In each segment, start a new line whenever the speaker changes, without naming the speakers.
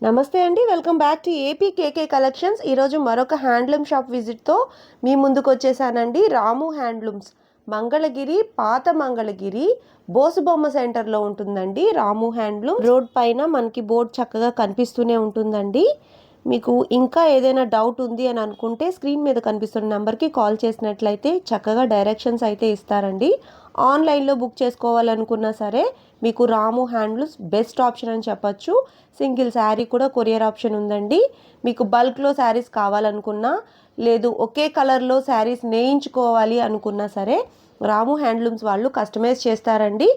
నమస్తే అండి, welcome back to AP KK collections. ఈరోజు మరొక హ్యాండ్లూమ్ షాప్ విజిట్తో మీ ముందుకు వచ్చేసానండి. రాము హ్యాండ్లూమ్స్, మంగళగిరి, పాత మంగళగిరి, బోసుబొమ్మ సెంటర్లో ఉంటుందండి. రాము హ్యాండ్లూమ్ రోడ్ పైన మనకి బోర్డు చక్కగా కనిపిస్తూనే ఉంటుందండి. మీకు ఇంకా ఏదైనా డౌట్ ఉంది అని అనుకుంటే స్క్రీన్ మీద కనిపిస్తున్న నెంబర్కి కాల్ చేసినట్లయితే చక్కగా డైరెక్షన్స్ అయితే ఇస్తారండి. ఆన్లైన్లో బుక్ చేసుకోవాలనుకున్నా సరే మీకు రాము హ్యాండ్లూమ్స్ బెస్ట్ ఆప్షన్ అని చెప్పచ్చు. సింగిల్ శారీ కూడా కొరియర్ ఆప్షన్ ఉందండి. మీకు బల్క్లో శారీస్ కావాలనుకున్నా, లేదు ఒకే కలర్లో శారీస్ నేయించుకోవాలి అనుకున్నా సరే రాము హ్యాండ్లూమ్స్ వాళ్ళు కస్టమైజ్ చేస్తారండి.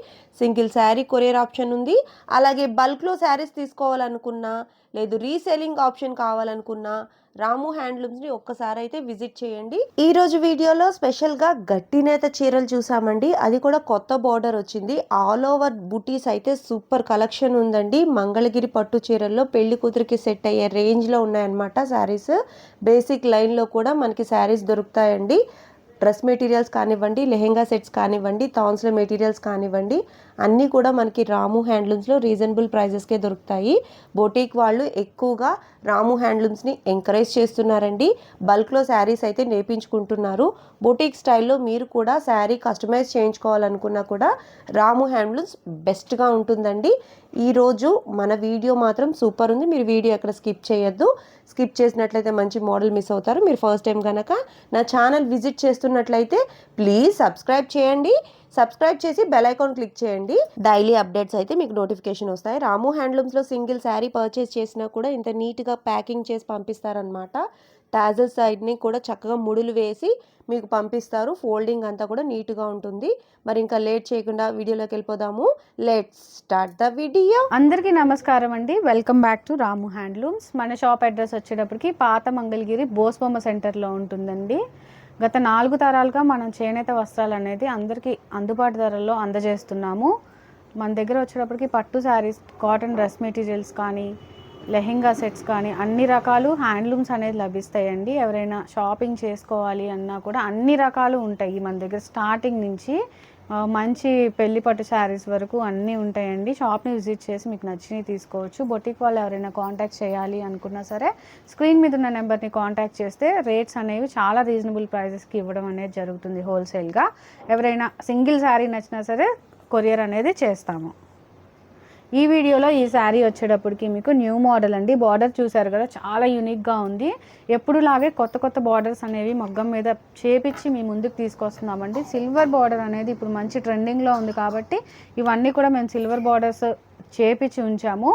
సింగిల్ శారీ కొరియర్ ఆప్షన్ ఉంది. అలాగే బల్క్లో శారీస్ తీసుకోవాలనుకున్నా, లేదు రీసేలింగ్ ఆప్షన్ కావాలనుకున్నా రాము హ్యాండ్లూమ్స్ని ఒక్కసారి అయితే విజిట్ చేయండి. ఈరోజు వీడియోలో స్పెషల్గా గట్టి నేత చీరలు చూసామండి. అది కూడా కొత్త బార్డర్ వచ్చింది. ఆల్ ఓవర్ బుటీస్ అయితే సూపర్ కలెక్షన్ ఉందండి. మంగళగిరి పట్టు చీరల్లో పెళ్లి కూతురికి సెట్ అయ్యే రేంజ్లో ఉన్నాయన్నమాట శారీస్. బేసిక్ లైన్లో కూడా మనకి శారీస్ దొరుకుతాయండి. డ్రెస్ మెటీరియల్స్ కానివ్వండి, లెహెంగా సెట్స్ కానివ్వండి, థాన్స్ల మెటీరియల్స్ కానివ్వండి, అన్నీ కూడా మనకి రాము హ్యాండ్లూమ్స్లో రీజనబుల్ ప్రైజెస్కే దొరుకుతాయి. బొటీక్ వాళ్ళు ఎక్కువగా రాము హ్యాండ్లూమ్స్ని ఎంకరేజ్ చేస్తున్నారండి. బల్క్లో శారీస్ అయితే నేర్పించుకుంటున్నారు. బొటీక్ స్టైల్లో మీరు కూడా శారీ కస్టమైజ్ చేయించుకోవాలనుకున్నా కూడా రాము హ్యాండ్లూమ్స్ బెస్ట్గా ఉంటుందండి. ఈరోజు మన వీడియో మాత్రం సూపర్ ఉంది. మీరు వీడియో ఎక్కడ స్కిప్ చేయొద్దు. స్కిప్ చేసినట్లయితే మంచి మోడల్ మిస్ అవుతారు. మీరు ఫస్ట్ టైం కనుక నా ఛానల్ విజిట్ చేస్తున్నట్లయితే ప్లీజ్ సబ్స్క్రైబ్ చేయండి. సబ్స్క్రైబ్ చేసి బెల్ ఐకాన్ క్లిక్ చేయండి. డైలీ అప్డేట్స్ అయితే మీకు నోటిఫికేషన్ వస్తాయి. రాము హ్యాండ్లూమ్స్లో సింగిల్ శారీ పర్చేస్ చేసినా కూడా ఇంత నీట్గా ప్యాకింగ్ చేసి పంపిస్తారనమాట. టాజల్ సైడ్ని కూడా చక్కగా ముడులు వేసి మీకు పంపిస్తారు. ఫోల్డింగ్ అంతా కూడా నీట్గా ఉంటుంది. మరి ఇంకా లేట్ చేయకుండా వీడియోలోకి వెళ్ళిపోదాము. Let's start the video.
అందరికీ నమస్కారం అండి. Welcome back to Ramu handlooms. మన షాప్ అడ్రస్ వచ్చేటప్పటికి పాత మంగళగిరి బోసుబొమ్మ సెంటర్లో ఉంటుందండి. గత 4 తరాలుగా మనం చేనేత వస్త్రాలు అనేది అందరికీ అందుబాటు ధరల్లో అందజేస్తున్నాము. మన దగ్గర వచ్చేటప్పటికి పట్టు శారీస్, కాటన్ డ్రెస్ మెటీరియల్స్ కానీ, లెహెంగా సెట్స్ కానీ అన్ని రకాలు హ్యాండ్లూమ్స్ అనేది లభిస్తాయండి. ఎవరైనా షాపింగ్ చేసుకోవాలి అన్నా కూడా అన్ని రకాలు ఉంటాయి మన దగ్గర. స్టార్టింగ్ నుంచి మంచి పెళ్లి పట్టు శారీస్ వరకు అన్నీ ఉంటాయండి. షాప్ని విజిట్ చేసి మీకు నచ్చినవి తీసుకోవచ్చు. బొటిక్ వాళ్ళు ఎవరైనా కాంటాక్ట్ చేయాలి అనుకున్నా సరే స్క్రీన్ మీద ఉన్న నెంబర్ని కాంటాక్ట్ చేస్తే రేట్స్ అనేవి చాలా రీజనబుల్ ప్రైజెస్కి ఇవ్వడం అనేది జరుగుతుంది హోల్సేల్గా. ఎవరైనా సింగిల్ శారీ నచ్చినా సరే కొరియర్ అనేది చేస్తాము. ఈ వీడియోలో ఈ శారీ వచ్చేటప్పటికి మీకు న్యూ మోడల్ అండి. బార్డర్ చూసారు కదా, చాలా యూనిక్గా ఉంది. ఎప్పుడులాగే కొత్త కొత్త బార్డర్స్ అనేవి మగ్గం మీద చేపించి మీ ముందుకు తీసుకొస్తున్నామండి. సిల్వర్ బార్డర్ అనేది ఇప్పుడు మంచి ట్రెండింగ్లో ఉంది కాబట్టి ఇవన్నీ కూడా మేము సిల్వర్ బార్డర్స్ చేపించి ఉంచాము.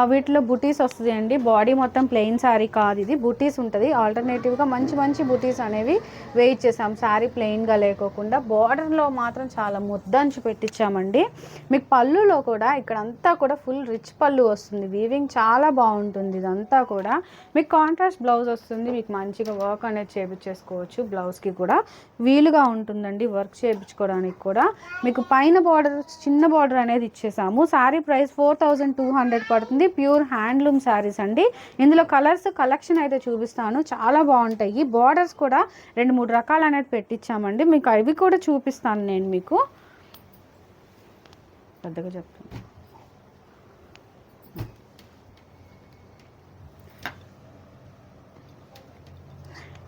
వీటిలో బుటీస్ వస్తుంది అండి. బాడీ మొత్తం ప్లెయిన్ శారీ కాదు, ఇది బుటీస్ ఉంటుంది. ఆల్టర్నేటివ్గా మంచి మంచి బుటీస్ అనేవి వేయించేసాం. శారీ ప్లెయిన్గా లేకోకుండా బార్డర్లో మాత్రం చాలా ముద్దంచు పెట్టించామండి. మీకు పళ్ళులో కూడా ఇక్కడంతా కూడా ఫుల్ రిచ్ పళ్ళు వస్తుంది. వీవింగ్ చాలా బాగుంటుంది. ఇదంతా కూడా మీకు కాంట్రాస్ట్ బ్లౌజ్ వస్తుంది. మీకు మంచిగా వర్క్ అనేది చేయించేసుకోవచ్చు. బ్లౌజ్కి కూడా వీలుగా ఉంటుందండి వర్క్ చేయించుకోవడానికి కూడా. మీకు పైన బార్డర్ చిన్న బార్డర్ అనేది ఇచ్చేసాము. శారీ ప్రైస్ 4200 పడుతుంది. ప్యూర్ హ్యాండ్లూమ్ శారీస్ అండి. ఇందులో కలర్స్ కలెక్షన్ అయితే చూపిస్తాను, చాలా బాగుంటాయి. బార్డర్స్ కూడా 2-3 రకాలు అనేది పెట్టించామండి. మీకు అవి కూడా చూపిస్తాను నేను. మీకు పెద్దగా చెప్తాను.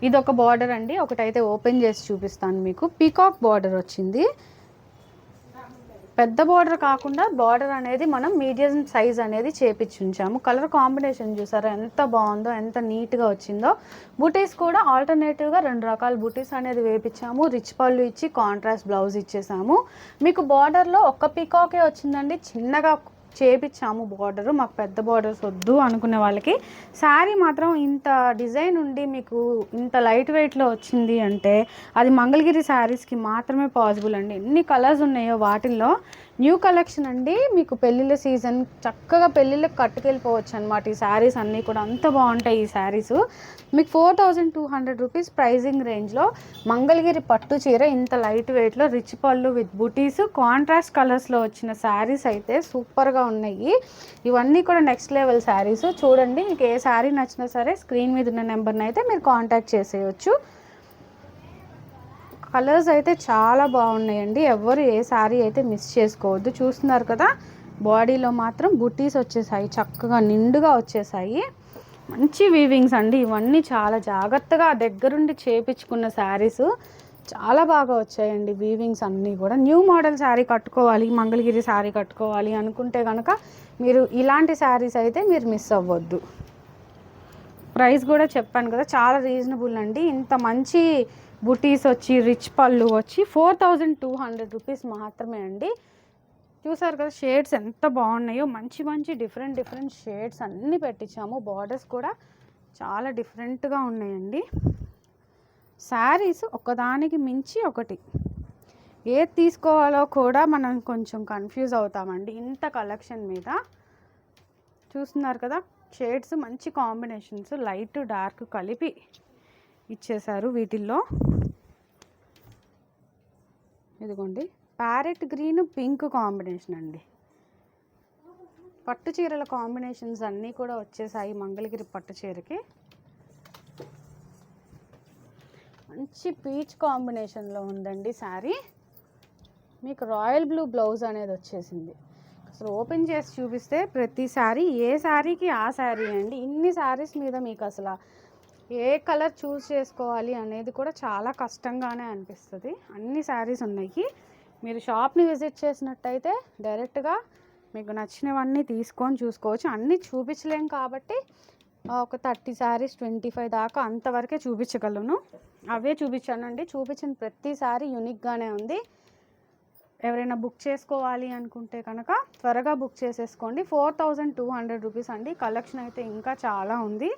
ఇది ఒక బార్డర్ అండి. ఒకటైతే ఓపెన్ చేసి చూపిస్తాను మీకు. పీకాక్ బార్డర్ వచ్చింది. పెద్ద బార్డర్ కాకుండా బార్డర్ అనేది మనం మీడియం సైజ్ అనేది చేపించి ఉంచాము. కలర్ కాంబినేషన్ చూసారా ఎంత బాగుందో, ఎంత నీట్గా వచ్చిందో. బుటీస్ కూడా ఆల్టర్నేటివ్గా 2 రకాల బుటీస్ అనేది వేపించాము. రిచ్ పళ్ళు ఇచ్చి కాంట్రాస్ట్ బ్లౌజ్ ఇచ్చేసాము. మీకు బార్డర్లో ఒక్క పీకాకే వచ్చిందండి. చిన్నగా చేపించాము బార్డరు. మాకు పెద్ద బార్డర్స్ వద్దు అనుకునే వాళ్ళకి. శారీ మాత్రం ఇంత డిజైన్ ఉండి మీకు ఇంత లైట్ వెయిట్లో వచ్చింది అంటే అది మంగళగిరి శారీస్కి మాత్రమే పాసిబుల్ అండి. ఎన్ని కలర్స్ ఉన్నాయో వాటిల్లో న్యూ కలెక్షన్ అండి. మీకు పెళ్ళిళ్ళ సీజన్ చక్కగా పెళ్ళిళ్ళకి కట్టుకెళ్ళిపోవచ్చు అనమాట. ఈ శారీస్ అన్నీ కూడా అంత బాగుంటాయి. ఈ శారీస్ మీకు 4200 రూపీస్ ప్రైజింగ్ రేంజ్లో మంగళగిరి పట్టు చీర ఇంత లైట్ వెయిట్లో రిచ్ పళ్ళు విత్ బుటీస్ కాంట్రాస్ట్ కలర్స్లో వచ్చిన శారీస్ అయితే సూపర్గా ఉన్నాయి. ఇవన్నీ కూడా నెక్స్ట్ లెవెల్ శారీస్. చూడండి, మీకు ఏ శారీ నచ్చినా సరే స్క్రీన్ మీద ఉన్న నెంబర్ని అయితే మీరు కాంటాక్ట్ చేసేయచ్చు. కలర్స్ అయితే చాలా బాగున్నాయండి. ఎవరు ఏ శారీ అయితే మిస్ చేసుకోవద్దు. చూస్తున్నారు కదా, బాడీలో మాత్రం బుట్టీస్ వచ్చేసాయి, చక్కగా నిండుగా వచ్చేసాయి. మంచి వీవింగ్స్ అండి ఇవన్నీ, చాలా జాగ్రత్తగా దగ్గరుండి చేపించుకున్న శారీస్, చాలా బాగా వచ్చాయండి వీవింగ్స్ అన్నీ కూడా. న్యూ మోడల్ శారీ కట్టుకోవాలి, మంగళగిరి శారీ కట్టుకోవాలి అనుకుంటే కనుక మీరు ఇలాంటి శారీస్ అయితే మీరు మిస్ అవ్వద్దు. ప్రైస్ కూడా చెప్పాను కదా, చాలా రీజనబుల్ అండి. ఇంత మంచి బుటీస్ వచ్చి రిచ్ పళ్ళు వచ్చి 4200 రూపీస్ మాత్రమే అండి. చూసారు కదా షేడ్స్ ఎంత బాగున్నాయో, మంచి మంచి డిఫరెంట్ షేడ్స్ అన్నీ పెట్టించాము. బార్డర్స్ కూడా చాలా డిఫరెంట్గా ఉన్నాయండి. శారీస్ ఒకదానికి మించి ఒకటి, ఏది తీసుకోవాలో కూడా మనం కొంచెం కన్ఫ్యూజ్ అవుతామండి ఇంత కలెక్షన్ మీద. చూస్తున్నారు కదా షేడ్స్ మంచి కాంబినేషన్స్, లైట్ డార్క్ కలిపి ఇచ్చేసారు వీటిల్లో. ఇదిగోండి ప్యారెట్ గ్రీన్ పింక్ కాంబినేషన్ అండి. పట్టు చీరల కాంబినేషన్స్ అన్నీ కూడా వచ్చేసాయి మంగళగిరి పట్టు చీరకి. మంచి పీచ్ కాంబినేషన్లో ఉందండి శారీ. మీకు రాయల్ బ్లూ బ్లౌజ్ అనేది వచ్చేసింది. అసలు ఓపెన్ చేసి చూపిస్తే ప్రతి శారీ ఏ శారీకి ఆ శారీ అండి. ఇన్ని శారీస్ మీద మీకు అసలు ఏ కలర్ చూస్ చేసుకోవాలి అనేది కూడా చాలా కష్టంగానే అనిపిస్తుంది. అన్ని శారీస్ ఉన్నాయి. మీరు షాప్ని విజిట్ చేసినట్టయితే డైరెక్ట్గా మీకు నచ్చినవన్నీ తీసుకొని చూసుకోవచ్చు. అన్నీ చూపించలేం కాబట్టి ఒక 30 శారీస్ 25 దాకా అంతవరకే చూపించగలను. అవే చూపించానండి. చూపించిన ప్రతి శారీ యూనిక్గానే ఉంది. ఎవరైనా బుక్ చేసుకోవాలి అనుకుంటే కనుక త్వరగా బుక్ చేసేసుకోండి. 4200 రూపీస్ అండి. కలెక్షన్ అయితే ఇంకా చాలా ఉంది.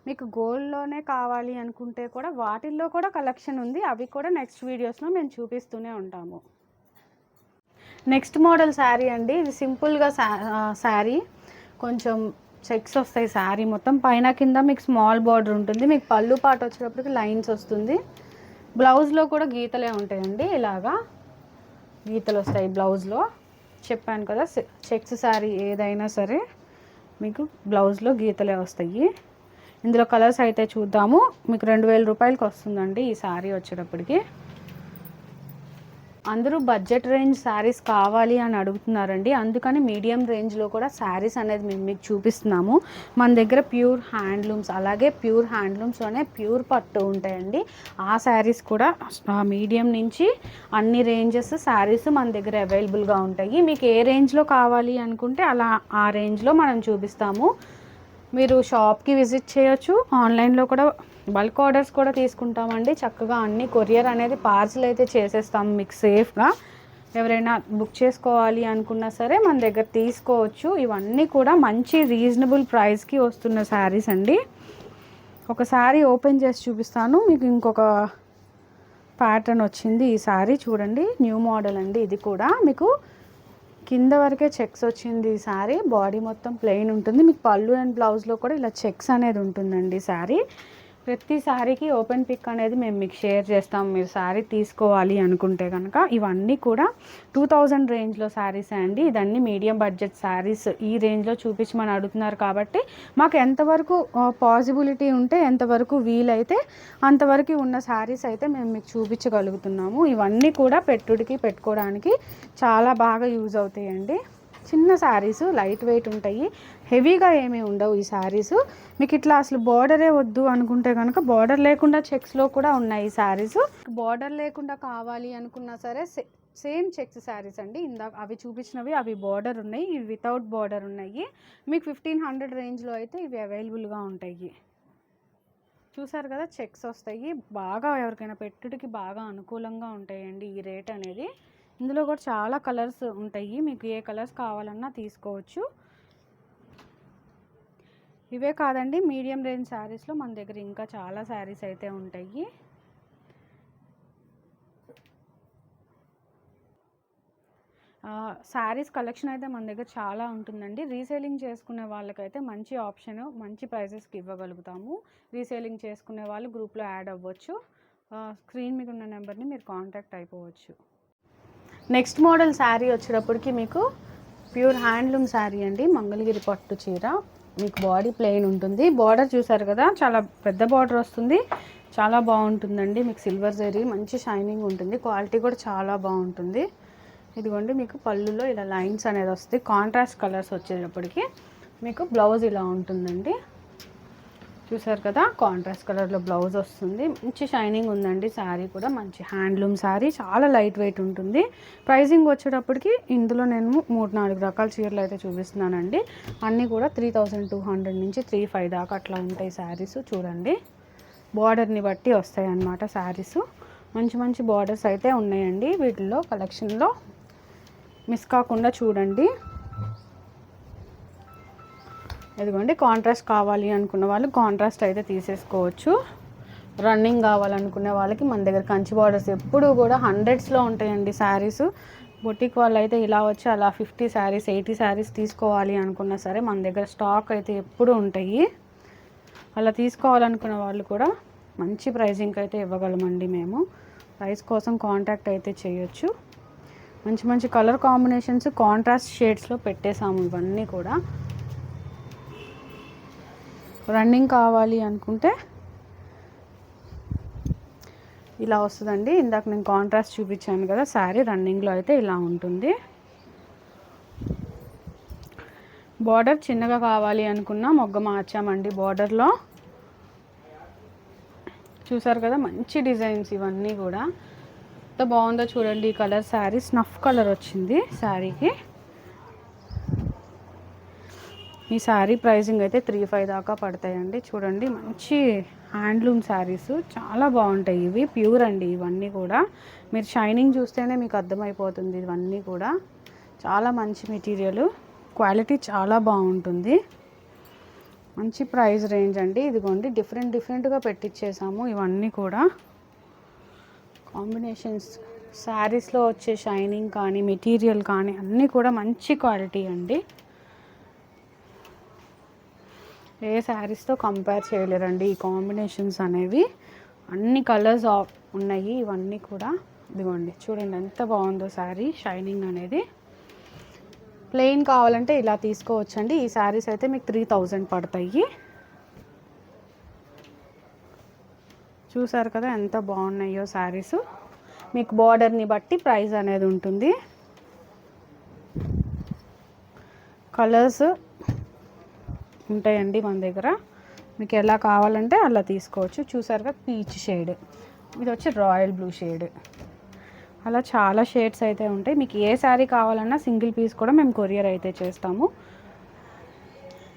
మీకు గోల్డ్లోనే కావాలి అనుకుంటే కూడా వాటిల్లో కూడా కలెక్షన్ ఉంది. అవి కూడా నెక్స్ట్ వీడియోస్లో మేము చూపిస్తూనే ఉంటాము. నెక్స్ట్ మోడల్ శారీ అండి. ఇది సింపుల్గా శారీ, కొంచెం చెక్స్ వస్తాయి శారీ మొత్తం, పైన కింద మీకు స్మాల్ బార్డర్ ఉంటుంది. మీకు పళ్ళు పాట వచ్చేటప్పటికి లైన్స్ వస్తుంది. బ్లౌజ్లో కూడా గీతలే ఉంటాయండి, ఇలాగా గీతలు వస్తాయి బ్లౌజ్లో. చెప్పాను కదా చెక్స్ శారీ ఏదైనా సరే మీకు బ్లౌజ్లో గీతలే వస్తాయి. ఇందులో కలర్స్ అయితే చూద్దాము. మీకు 2000 రూపాయలకి వస్తుందండి ఈ శారీ వచ్చేటప్పటికి. అందరూ బడ్జెట్ రేంజ్ శారీస్ కావాలి అని అడుగుతున్నారండి, అందుకని మీడియం రేంజ్లో కూడా శారీస్ అనేది మేము మీకు చూపిస్తున్నాము. మన దగ్గర ప్యూర్ హ్యాండ్లూమ్స్, అలాగే ప్యూర్ హ్యాండ్లూమ్స్లోనే ప్యూర్ పట్టు ఉంటాయండి. ఆ శారీస్ కూడా మీడియం నుంచి అన్ని రేంజెస్ శారీస్ మన దగ్గర అవైలబుల్గా ఉంటాయి. మీకు ఏ రేంజ్లో కావాలి అనుకుంటే అలా ఆ రేంజ్లో మనం చూపిస్తాము. మీరు షాప్కి విజిట్ చేయొచ్చు, ఆన్లైన్లో కూడా బల్క్ ఆర్డర్స్ కూడా తీసుకుంటామండి. చక్కగా అన్ని కొరియర్ అనేది పార్సిల్ అయితే చేసేస్తాము మీకు సేఫ్గా. ఎవరైనా బుక్ చేసుకోవాలి అనుకున్నా సరే మన దగ్గర తీసుకోవచ్చు. ఇవన్నీ కూడా మంచి రీజనబుల్ ప్రైస్కి వస్తున్న శారీస్ అండి. ఒక శారీ ఓపెన్ చేసి చూపిస్తాను మీకు. ఇంకొక ప్యాటర్న్ వచ్చింది ఈ శారీ చూడండి, న్యూ మోడల్ అండి. ఇది కూడా మీకు కింద వరకే చెక్స్ వచ్చింది ఈ శారీ. బాడీ మొత్తం ప్లెయిన్ ఉంటుంది. మీకు పళ్ళు అండ్ బ్లౌజ్లో కూడా ఇలా చెక్స్ అనేది ఉంటుందండి శారీ. ప్రతి శారీకి ఓపెన్ పిక్ అనేది మేము మీకు షేర్ చేస్తాం మీరు శారీ తీసుకోవాలి అనుకుంటే కనుక. ఇవన్నీ కూడా 2000 రేంజ్లో శారీస్ అండి. ఇదన్నీ మీడియం బడ్జెట్ శారీస్. ఈ రేంజ్లో చూపించమని అడుగుతున్నారు కాబట్టి మాకు ఎంతవరకు పాసిబిలిటీ ఉంటే, ఎంతవరకు వీలైతే అంతవరకు ఉన్న శారీస్ అయితే మేము మీకు చూపించగలుగుతున్నాము. ఇవన్నీ కూడా పెట్టుకోవడానికి చాలా బాగా యూజ్ అవుతాయండి. చిన్న శారీస్ లైట్ వెయిట్ ఉంటాయి, హెవీగా ఏమీ ఉండవు ఈ శారీస్. మీకు ఇట్లా అసలు బార్డరే వద్దు అనుకుంటే కనుక బార్డర్ లేకుండా చెక్స్లో కూడా ఉన్నాయి ఈ శారీస్. బార్డర్ లేకుండా కావాలి అనుకున్నా సరే సేమ్ చెక్స్ శారీస్ అండి. ఇందాక అవి చూపించినవి అవి బార్డర్ ఉన్నాయి, ఇవి వితౌట్ బార్డర్ ఉన్నాయి. మీకు 1500 రేంజ్లో అయితే ఇవి అవైలబుల్గా ఉంటాయి. చూసారు కదా చెక్స్ వస్తాయి. బాగా ఎవరికైనా పెట్టుడికి బాగా అనుకూలంగా ఉంటాయండి ఈ రేట్ అనేది. ఇందులో కూడా చాలా కలర్స్ ఉంటాయి, మీకు ఏ కలర్స్ కావాలన్నా తీసుకోవచ్చు. ఇవే కాదండి, మీడియం రేంజ్ శారీస్లో మన దగ్గర ఇంకా చాలా శారీస్ అయితే ఉంటాయి. శారీస్ కలెక్షన్ అయితే మన దగ్గర చాలా ఉంటుందండి. రీసేలింగ్ చేసుకునే వాళ్ళకైతే మంచి ఆప్షన్, మంచి ప్రైజెస్కి ఇవ్వగలుగుతాము. రీసేలింగ్ చేసుకునే వాళ్ళు గ్రూప్లో యాడ్ అవ్వచ్చు. స్క్రీన్ మీద ఉన్న నెంబర్ని మీరు కాంటాక్ట్ అయిపోవచ్చు. నెక్స్ట్ మోడల్ శారీ వచ్చేటప్పటికి మీకు ప్యూర్ హ్యాండ్లూమ్ శారీ అండి. మంగళగిరి పట్టు చీర. మీకు బాడీ ప్లెయిన్ ఉంటుంది. బార్డర్ చూసారు కదా, చాలా పెద్ద బార్డర్ వస్తుంది. చాలా బాగుంటుందండి. మీకు సిల్వర్ జరీ మంచి షైనింగ్ ఉంటుంది. క్వాలిటీ కూడా చాలా బాగుంటుంది. ఇదిగోండి మీకు పళ్ళులో ఇలా లైన్స్ అనేది వస్తుంది. కాంట్రాస్ట్ కలర్స్ వచ్చేటప్పటికి మీకు బ్లౌజ్ ఇలా ఉంటుందండి. చూసారు కదా, కాంట్రాస్ట్ కలర్లో బ్లౌజ్ వస్తుంది. మంచి షైనింగ్ ఉందండి. శారీ కూడా మంచి హ్యాండ్లూమ్ శారీ, చాలా లైట్ వెయిట్ ఉంటుంది. ప్రైజింగ్ వచ్చేటప్పటికి ఇందులో నేను 3-4 రకాల చీరలు అయితే చూపిస్తున్నానండి. అన్నీ కూడా 3200 నుంచి 3500 దాకా అట్లా ఉంటాయి శారీస్. చూడండి, బార్డర్ని బట్టి వస్తాయి అన్నమాట శారీస్. మంచి మంచి బార్డర్స్ అయితే ఉన్నాయండి వీటిల్లో. కలెక్షన్లో మిస్ కాకుండా చూడండి. ఇదిగోండి, కాంట్రాస్ట్ కావాలి అనుకున్న వాళ్ళు కాంట్రాస్ట్ అయితే తీసేసుకోవచ్చు. రన్నింగ్ కావాలనుకునే వాళ్ళకి మన దగ్గర కంచి బార్డర్స్ ఎప్పుడు కూడా 100స్లో ఉంటాయండి శారీస్. బొటిక్ వాళ్ళు అయితే ఇలా వచ్చి అలా 50 శారీస్ 80 శారీస్ తీసుకోవాలి అనుకున్నా సరే మన దగ్గర స్టాక్ అయితే ఎప్పుడు ఉంటాయి. అలా తీసుకోవాలనుకున్న వాళ్ళు కూడా మంచి ప్రైజింగ్ అయితే ఇవ్వగలమండి మేము. ప్రైస్ కోసం కాంటాక్ట్ అయితే చేయొచ్చు. మంచి మంచి కలర్ కాంబినేషన్స్ కాంట్రాస్ట్ షేడ్స్లో పెట్టేసాము ఇవన్నీ కూడా. రన్నింగ్ కావాలి అనుకుంటే ఇలా వస్తుందండి. ఇందాక నేను కాంట్రాస్ట్ చూపించాను కదా శారీ, రన్నింగ్లో అయితే ఇలా ఉంటుంది. బార్డర్ చిన్నగా కావాలి అనుకున్నా మొగ్గ మార్చామండి బార్డర్లో. చూసారు కదా, మంచి డిజైన్స్ ఇవన్నీ కూడా. ఎంత బాగుందో చూడండి. ఈ కలర్ శారీ స్నఫ్ కలర్ వచ్చింది శారీకి. ఈ శారీ ప్రైజింగ్ అయితే 3500 దాకా పడతాయండి. చూడండి, మంచి హ్యాండ్లూమ్ శారీస్, చాలా బాగుంటాయి. ఇవి ప్యూర్ అండి ఇవన్నీ కూడా. మీరు షైనింగ్ చూస్తేనే మీకు అర్థమైపోతుంది. ఇవన్నీ కూడా చాలా మంచి మెటీరియల్, క్వాలిటీ చాలా బాగుంటుంది. మంచి ప్రైస్ రేంజ్ అండి. ఇదిగోండి, డిఫరెంట్గా పెట్టించేసాము ఇవన్నీ కూడా. కాంబినేషన్స్ శారీస్లో వచ్చే షైనింగ్ కానీ మెటీరియల్ కానీ అన్నీ కూడా మంచి క్వాలిటీ అండి. ఏ శారీస్తో కంపేర్ చేయలేరండి ఈ కాంబినేషన్స్ అనేవి. అన్ని కలర్స్ ఉన్నాయి ఇవన్నీ కూడా. ఇదిగోండి, చూడండి ఎంత బాగుందో శారీ షైనింగ్ అనేది. ప్లెయిన్ కావాలంటే ఇలా తీసుకోవచ్చండి. ఈ శారీస్ అయితే మీకు 3000 పడతాయి. చూసారు కదా ఎంత బాగున్నాయో శారీస్. మీకు బార్డర్ని బట్టి ప్రైస్ అనేది ఉంటుంది. కలర్స్ ఉంటాయండి మన దగ్గర. మీకు ఎలా కావాలంటే అలా తీసుకోవచ్చు. చూసారు కదా, పీచ్ షేడ్, ఇది వచ్చి రాయల్ బ్లూ షేడ్, అలా చాలా షేడ్స్ అయితే ఉంటాయి. మీకు ఏ శారీ కావాలన్నా సింగిల్ పీస్ కూడా మేము కొరియర్ అయితే చేస్తాము.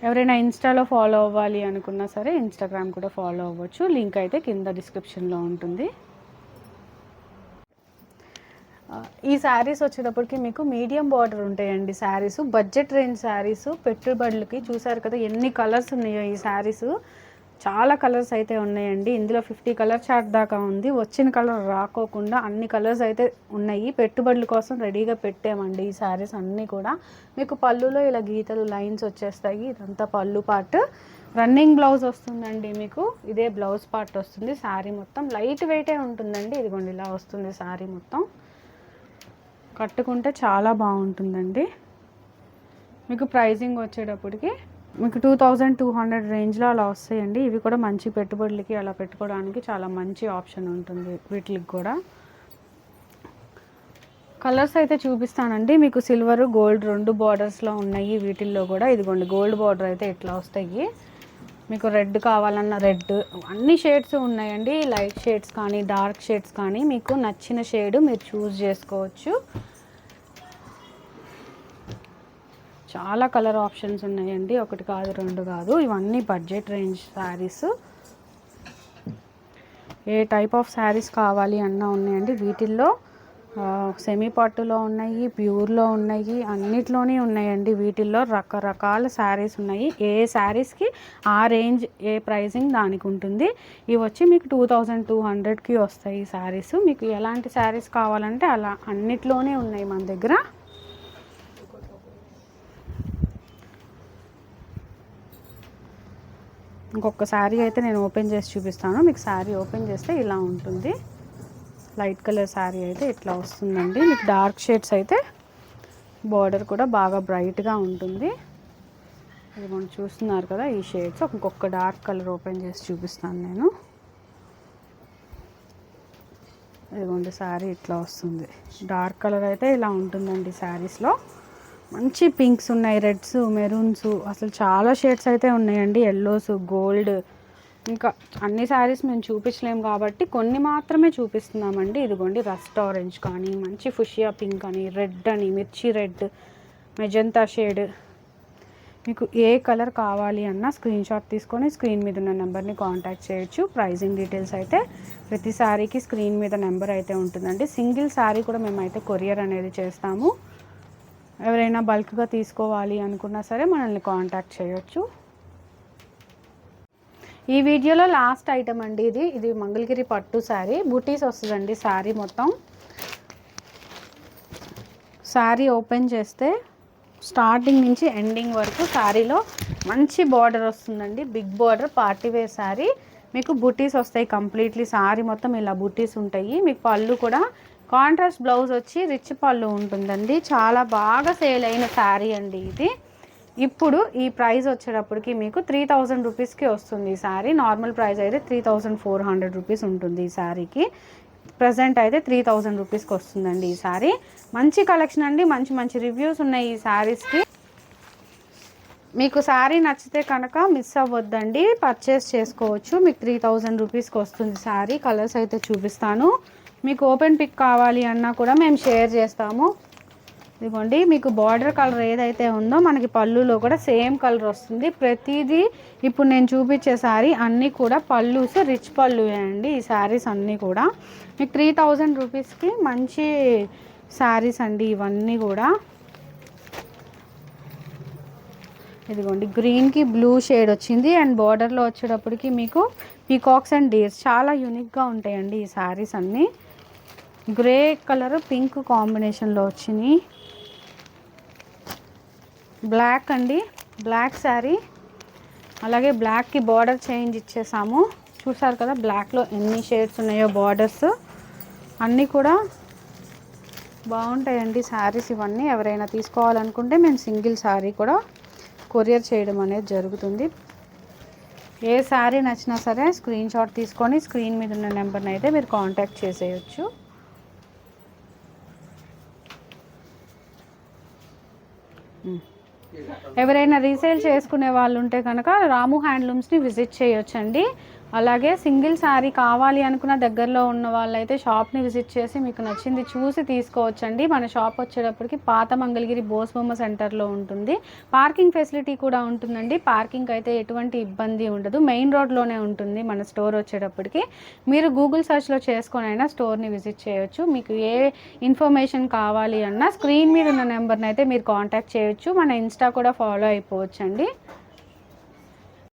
ఎవరైనా ఇన్స్టాలో ఫాలో అవ్వాలి అనుకున్నా సరే ఇన్స్టాగ్రామ్ కూడా ఫాలో అవ్వచ్చు. లింక్ అయితే కింద డిస్క్రిప్షన్లో ఉంటుంది. ఈ శారీస్ వచ్చేటప్పటికి మీకు మీడియం బార్డర్ ఉంటాయండి శారీస్. బడ్జెట్ రేంజ్ శారీస్, పెట్టుబడులకి. చూసారు కదా ఎన్ని కలర్స్ ఉన్నాయో ఈ శారీస్. చాలా కలర్స్ అయితే ఉన్నాయండి. ఇందులో 50 కలర్ చార్ట్ దాకా ఉంది. వచ్చిన కలర్ రాకోకుండా అన్ని కలర్స్ అయితే ఉన్నాయి. పెట్టుబడుల కోసం రెడీగా పెట్టామండి ఈ శారీస్ అన్నీ కూడా. మీకు పళ్ళులో ఇలా గీతలు లైన్స్ వచ్చేస్తాయి. ఇదంతా పళ్ళు పార్ట్. రన్నింగ్ బ్లౌజ్ వస్తుందండి మీకు. ఇదే బ్లౌజ్ పార్ట్ వస్తుంది. శారీ మొత్తం లైట్ వెయిటే ఉంటుందండి. ఇదిగోండి ఇలా వస్తుంది శారీ మొత్తం. కట్టుకుంటే చాలా బాగుంటుందండి. మీకు ప్రైజింగ్ వచ్చేటప్పటికి మీకు 2200 రేంజ్లో అలా వస్తాయండి. ఇవి కూడా మంచి పెట్టుబడులకి అలా పెట్టుకోవడానికి చాలా మంచి ఆప్షన్ ఉంటుంది వీటికి కూడా. కలర్స్ అయితే చూపిస్తానండి. మీకు సిల్వర్ గోల్డ్ 2 బార్డర్స్లో ఉన్నాయి వీటిల్లో కూడా. ఇదిగోండి గోల్డ్ బార్డర్ అయితే ఇట్లా వస్తాయి. మీకు రెడ్ కావాలన్న రెడ్, అన్ని షేడ్స్ ఉన్నాయండి. లైట్ షేడ్స్ కానీ డార్క్ షేడ్స్ కానీ మీకు నచ్చిన షేడ్ మీరు చూస్ చేసుకోవచ్చు. చాలా కలర్ ఆప్షన్స్ ఉన్నాయండి. 1 కాదు 2 కాదు. ఇవన్నీ budget range saris. A type of saris కావాలి అన్నా ఉన్నాయండి వీటిల్లో. సెమీ పట్టులో ఉన్నాయి, ప్యూర్లో ఉన్నాయి, అన్నిట్లోనే ఉన్నాయండి. వీటిల్లో రకరకాల శారీస్ ఉన్నాయి. ఏ శారీస్కి ఆ రేంజ్ ఏ ప్రైజింగ్ దానికి ఉంటుంది. ఇవి వచ్చి మీకు 2200కి వస్తాయి ఈ శారీస్. మీకు ఎలాంటి శారీస్ కావాలంటే అలా అన్నిట్లోనే ఉన్నాయి మన దగ్గర. ఇంకొక శారీ అయితే నేను ఓపెన్ చేసి చూపిస్తాను మీకు. శారీ ఓపెన్ చేస్తే ఇలా ఉంటుంది. లైట్ కలర్ శారీ అయితే ఇట్లా వస్తుందండి. మీకు డార్క్ షేడ్స్ అయితే బార్డర్ కూడా బాగా బ్రైట్గా ఉంటుంది. ఇది మనం చూస్తున్నారు కదా ఈ షేడ్స్. ఇంకొక డార్క్ కలర్ ఓపెన్ చేసి చూపిస్తాను నేను. ఇదిగోండి శారీ ఇట్లా వస్తుంది. డార్క్ కలర్ అయితే ఇలా ఉంటుందండి. శారీస్లో మంచి పింక్స్ ఉన్నాయి, రెడ్స్, మెరూన్స్, అసలు చాలా షేడ్స్ అయితే ఉన్నాయండి. ఎల్లోస్, గోల్డ్, ఇంకా అన్ని శారీస్ మేము చూపించలేము కాబట్టి కొన్ని మాత్రమే చూపిస్తున్నామండి. ఇదిగోండి రస్ట్ ఆరెంజ్ కానీ, మంచి ఫుషియా పింక్ అని, రెడ్ అని, మిర్చి రెడ్, మెజంతా షేడ్, మీకు ఏ కలర్ కావాలి అన్నా స్క్రీన్ షాట్ తీసుకొని స్క్రీన్ మీద ఉన్న నెంబర్ని కాంటాక్ట్ చేయొచ్చు. ప్రైజింగ్ డీటెయిల్స్ అయితే ప్రతి శారీకి స్క్రీన్ మీద నెంబర్ అయితే ఉంటుందండి. సింగిల్ శారీ కూడా మేమైతే కొరియర్ అనేది చేస్తాము. ఎవరైనా బల్క్గా తీసుకోవాలి అనుకున్నా సరే మనల్ని కాంటాక్ట్ చేయొచ్చు. ఈ వీడియోలో లాస్ట్ ఐటమ్ అండి ఇది మంగళగిరి పట్టు శారీ. బూటీస్ వస్తుందండి శారీ మొత్తం. శారీ ఓపెన్ చేస్తే స్టార్టింగ్ నుంచి ఎండింగ్ వరకు శారీలో మంచి బార్డర్ వస్తుందండి. Big border party wear sari. మీకు బూటీస్ వస్తాయి కంప్లీట్లీ. శారీ మొత్తం ఇలా బూటీస్ ఉంటాయి. మీకు పళ్ళు కూడా కాంట్రాస్ట్ బ్లౌజ్ వచ్చి రిచ్ పళ్ళు ఉంటుందండి. చాలా బాగా సేల్ అయిన శారీ అండి ఇది. ఇప్పుడు ఈ ప్రైస్ వచ్చేటప్పటికి మీకు 3000 రూపీస్కి వస్తుంది ఈ శారీ. నార్మల్ ప్రైస్ అయితే 3400 రూపీస్ ఉంటుంది ఈ శారీకి. ప్రజెంట్ అయితే 3000 రూపీస్కి వస్తుందండి ఈ శారీ. మంచి కలెక్షన్ అండి, మంచి మంచి రివ్యూస్ ఉన్నాయి ఈ శారీస్కి. మీకు శారీ నచ్చితే కనుక మిస్ అవ్వద్దండి, పర్చేస్ చేసుకోవచ్చు. మీకు 3000 రూపీస్కి వస్తుంది శారీ. కలర్స్ అయితే చూపిస్తాను. మీకు ఓపెన్ పిక్ కావాలి అన్నా కూడా మేము షేర్ చేస్తాము. ఇదిగోండి మీకు బార్డర్ కలర్ ఏదైతే ఉందో మనకి పళ్ళులో కూడా సేమ్ కలర్ వస్తుంది. ప్రతిదీ ఇప్పుడు నేను చూపించే శారీ అన్నీ కూడా పళ్ళుస్ రిచ్ పళ్ళు అండి. ఈ శారీస్ అన్నీ కూడా మీకు 3000 రూపీస్కి మంచి శారీస్ అండి ఇవన్నీ కూడా. ఇదిగోండి గ్రీన్కి బ్లూ షేడ్ వచ్చింది అండ్ బార్డర్లో వచ్చేటప్పటికి మీకు పీకాక్స్ అండ్ డీర్స్ చాలా యూనిక్గా ఉంటాయండి ఈ శారీస్ అన్నీ. గ్రే కలర్ పింక్ కాంబినేషన్లో వచ్చినాయి. బ్లాక్ అండి, బ్లాక్ శారీ. అలాగే బ్లాక్కి బార్డర్ చేంజ్ ఇచ్చేసాము. చూసారు కదా బ్లాక్లో ఎన్ని షేడ్స్ ఉన్నాయో బార్డర్స్. అన్నీ కూడా బాగుంటాయండి శారీస్ ఇవన్నీ. ఎవరైనా తీసుకోవాలనుకుంటే మేము సింగిల్ శారీ కూడా కొరియర్ చేయడం అనేది జరుగుతుంది. ఏ శారీ నచ్చినా సరే స్క్రీన్ షాట్ తీసుకొని స్క్రీన్ మీద ఉన్న నెంబర్ని అయితే మీరు కాంటాక్ట్ చేసేయచ్చు. ఎవరైనా రీసేల్ చేసుకునే వాళ్ళు ఉంటే కనుక రాము హ్యాండ్లూమ్స్ని విజిట్ చేయొచ్చండి. అలాగే సింగిల్ శారీ కావాలి అనుకున్న దగ్గరలో ఉన్న వాళ్ళైతే షాప్ని విజిట్ చేసి మీకు నచ్చింది చూసి తీసుకోవచ్చండి. మన షాప్ వచ్చేటప్పటికి పాత మంగళగిరి బోస్బొమ్మ సెంటర్లో ఉంటుంది. పార్కింగ్ ఫెసిలిటీ కూడా ఉంటుందండి. పార్కింగ్ అయితే ఎటువంటి ఇబ్బంది ఉండదు. మెయిన్ రోడ్లోనే ఉంటుంది మన స్టోర్ వచ్చేటప్పటికి. మీరు గూగుల్ సర్చ్లో చేసుకొని అయినా స్టోర్ని విజిట్ చేయొచ్చు. మీకు ఏ ఇన్ఫర్మేషన్ కావాలి అన్నా స్క్రీన్ మీద ఉన్న నెంబర్ని అయితే మీరు కాంటాక్ట్ చేయొచ్చు. మన ఇన్స్టా కూడా ఫాలో అయిపోవచ్చండి.